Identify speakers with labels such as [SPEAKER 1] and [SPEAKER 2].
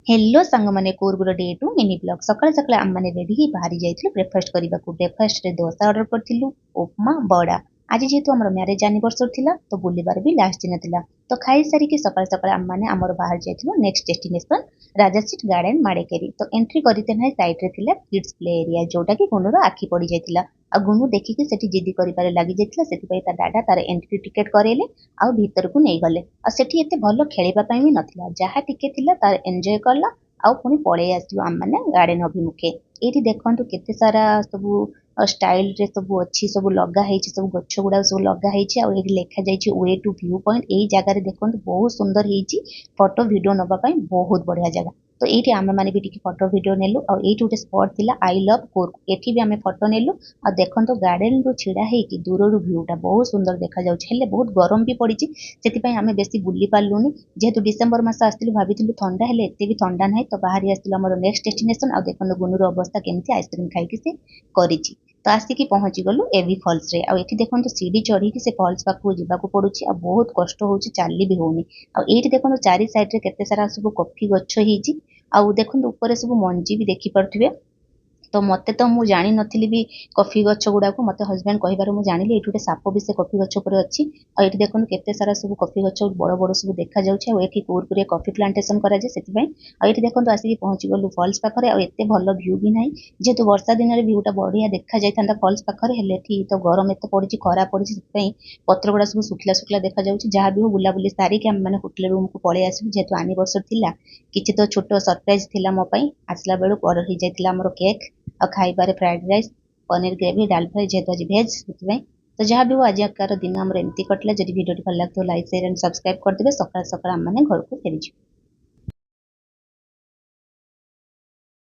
[SPEAKER 1] Hello सांग मैंने कोरगुर day to mini blog सकाल सकाल आम मैंने रेडी ही बाहरी जाइए ब्रेकफास्ट करने को ब्रेकफास्ट रे डोसा ऑर्डर करूँ उपमा बड़ा आज जेहेतु आम मैरेज एनिवर्सरी थी तो बुलबार भी लास्ट दिन था तो खाई सारिकी सकाल सकाल आम मैंने आमर बाहर जाइए नेक्स्ट डेस्टिनेशन राजासीट गार्डन माड़ेकेरी तो एंट्री करते ना सैड्रे किड्स प्ले एरिया जोटा कि गुनुर आखि पड़ जाता आ गुनु देखिकी से जिद्दी कर लगी जाता से डाडा तार एंट्री टिकेट करेले आउ भीतर को नहीं गले सेठी एते भल खेलिबा भी नथिला जहा टिके थिला तार एन्जॉय करला आउ पुणी पळे आसियो आम माने गार्डन अभिमुखे एठी देखंतु केते सारा सबु स्टाइल रे सबु अच्छी सबु लगा हेछि सबु गच्छ गुडा सबु लगा हेछि आ एठी लेखा जाइछि वे टू व्यू पॉइंट एई जगह रे देखंतु बहुत सुंदर हेछि फोटो वीडियो नबा पई बहुत बढ़िया जगह तो ये आम मैंने भी फोटो वीडियो नेलु और ये गोटे स्पॉट थिला आई लव कोर्ग एठी भी आम फोटो नेलु आ देखंतु गार्डन रो छिड़ा हेकि दूर व्यूटा बहुत सुंदर देखा जाउछि हेले बहुत गरम भी पड़ी से आम बेसी बुली पार्लुनी जेहेतु डिसेम्बर मस आसलु भाभी ठंडा हेले एते भी ठंडा ना तो बाहर आसलु आम नेक्स्ट डेस्टिनेशन आ देखो गुनुर अवस्था केमती आइसक्रीम खाई से करिछि तो आसिकी पहुंची गलु एवी फॉल्स रे आ एठी देखंतु सीढ़ी चढ़ी से फॉल्स पाखु जिबाकू पड़ुछि आ बहुत कष्ट होउछि चाली भी होउनी आ एठी देखंतु चारि साइड रे केते सारा सब कॉफी गच्छ हिछि आ देखंतु ऊपर सब मंजी भी देखि पारथिबे तो मते तो मु जानी नथिली भी कॉफी गच्छ गुडा को मते हस्बैंड कहिबार मु जानिली एठी साप भी से कॉफी गच्छ ऊपर अछि आ एठी देखंतु केते सारा सब कॉफी गच्छ बड़ बड़ सब देखा जाउछि आ एठी कोरकुरे कॉफी प्लांटेशन करा जे सेति पई आ एठी देखंतु आसी पहुंची गलु फॉल्स पाखरे आ एते भलो व्यू भी नाही जेतु वर्षा दिन रे व्यूटा बढ़िया देखा जाइथांदा फॉल्स पाखरे हेले एठी तो गरम एते पड़िछि खरा पड़िछि सेति पई पत्र गुडा सब सुखला सुखला देखा जाउछि जहा भी हो बुला बुली सारी के हम माने होटल रूम को पळे आसिबु जेतु एनिवर्सरी थिला किछि तो छोटो सरप्राइज थिला मो पई आसला बेलु ऑर्डर ही जाइथिला हमरो केक और खाइबारे फ्राइड राइस पनीर ग्रेवी डाल फ्राई जेहेतु आज भेज से तो जहाँ भी हो आज दिन आम एमती कटला जब भिडियो भल लगे लाइक शेयर एंड सब्सक्राइब करदे सकाल सकाल आम घर को फेरी।